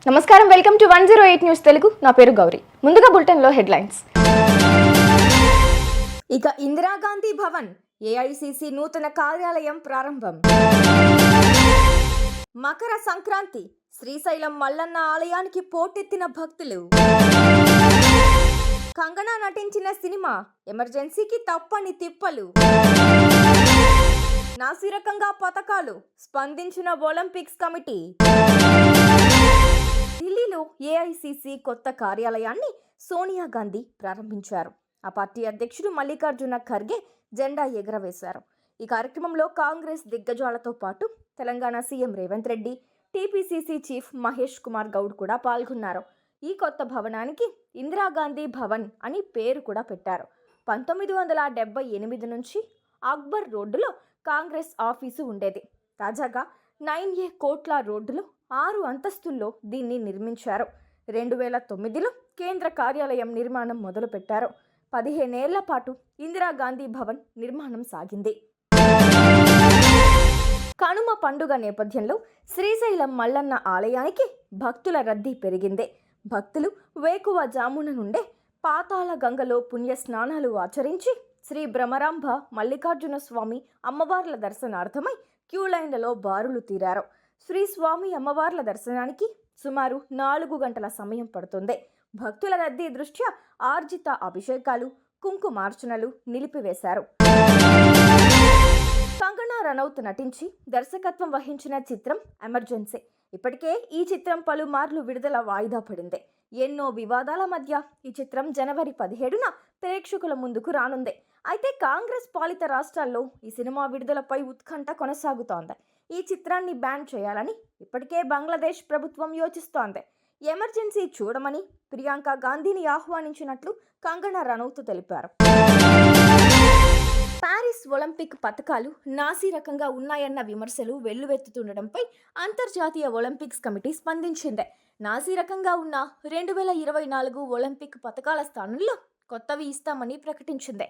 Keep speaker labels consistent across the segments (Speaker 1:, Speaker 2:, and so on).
Speaker 1: నమస్కారం, welcome to 108 news Telugu. నా పేరు గౌరీ. ముందుగా బులెటిన్లో హెడ్లైన్స్. ఇక ఇందిరాగాంధీ భవన్ ఏఐసిసి నూతన కార్యాలయం ప్రారంభం. మకర సంక్రాంతి శ్రీశైలం మల్లన్న ఆలయానికి పోటెత్తిన భక్తులు. కంగనా నటించిన సినిమా ఎమర్జెన్సీకి తప్పని తిప్పలు. నాసిరకంగా పథకాలు స్పందించిన ఒలింపిక్స్ కమిటీ. ఢిల్లీలో ఏఐసిసి కొత్త కార్యాలయాన్ని సోనియా గాంధీ ప్రారంభించారు. ఆ పార్టీ అధ్యక్షుడు మల్లికార్జున ఖర్గే జెండా ఎగురవేశారు. ఈ కార్యక్రమంలో కాంగ్రెస్ దిగ్గజాలతో పాటు Telangana CM Revanth Reddy, TPCC chief Mahesh Kumar Goud కూడా పాల్గొన్నారు. ఈ కొత్త భవనానికి ఇందిరాగాంధీ భవన్ అని పేరు కూడా పెట్టారు. 1978 నుంచి అక్బర్ రోడ్డులో కాంగ్రెస్ ఆఫీసు ఉండేది. తాజాగా 9A కోట్ల రోడ్డులో 6 అంతస్తుల్లో దీన్ని నిర్మించారు. 2009లో కేంద్ర కార్యాలయం నిర్మాణం మొదలుపెట్టారు. 15 ఏళ్ల పాటు ఇందిరాగాంధీ భవన్ నిర్మాణం సాగింది. కనుమ పండుగ నేపథ్యంలో శ్రీశైలం మల్లన్న ఆలయానికి భక్తుల రద్దీ పెరిగింది. భక్తులు వేకువజామున నుండే పాతాళ గంగలో పుణ్య స్నానాలు ఆచరించి శ్రీ భ్రమరాంబ మల్లికార్జున స్వామి అమ్మవార్ల దర్శనార్థమై క్యూ లైన్లలో బారులు తీరారు. శ్రీ స్వామి అమ్మవార్ల దర్శనానికి సుమారు 4 గంటల సమయం పడుతుంది. భక్తుల రద్దీ దృష్ట్యా ఆర్జిత అభిషేకాలు, కుంకుమార్చనలు నిలిపివేశారు. కంగనా రనౌత్ నటించి దర్శకత్వం వహించిన చిత్రం ఎమర్జెన్సీ. ఇప్పటికే ఈ చిత్రం పలుమార్లు విడుదల వాయిదా పడింది. ఎన్నో వివాదాల మధ్య ఈ చిత్రం జనవరి 17న ప్రేక్షకుల ముందుకు రానుంది. అయితే కాంగ్రెస్ పాలిత రాష్ట్రాల్లో ఈ సినిమా విడుదలపై ఉత్కంఠ కొనసాగుతోంది. ఈ చిత్రాన్ని బ్యాన్ చేయాలని ఇప్పటికే బంగ్లాదేశ్ ప్రభుత్వం యోచిస్తోంది. ఎమర్జెన్సీ చూడమని ప్రియాంక గాంధీని ఆహ్వానించినట్లు కంగనా రనౌత్ తెలిపారు. పారిస్ ఒలింపిక్ పథకాలు నాసిరకంగా ఉన్నాయన్న విమర్శలు వెల్లువెత్తుతుండటంపై అంతర్జాతీయ ఒలింపిక్స్ కమిటీ స్పందించింది. నాసిరకంగా ఉన్న 2024 ఒలింపిక్ పథకాల స్థానంలో కొత్తవి ఇస్తామని ప్రకటించింది.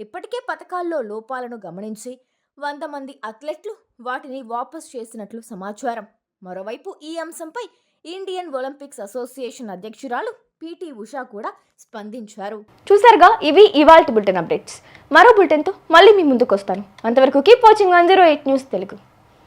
Speaker 1: ఇప్పటికే పథకాల్లో లోపాలను గమనించి 100 మంది అథ్లెట్లు వాటిని వాపస్ చేసినట్లు సమాచారం. మరోవైపు ఈ అంశంపై ఇండియన్ ఒలింపిక్స్ అసోసియేషన్ అధ్యక్షురాలు పీటీ ఉషా కూడా స్పందించారు. చూసారుగా, ఇవి ఇవాల్టి బులెటిన్ అప్డేట్స్. మరో బులెటిన్తో మళ్ళీ మీ ముందుకు వస్తాను. అంతవరకు కీప్ వాచింగ్ 108 న్యూస్ తెలుగు.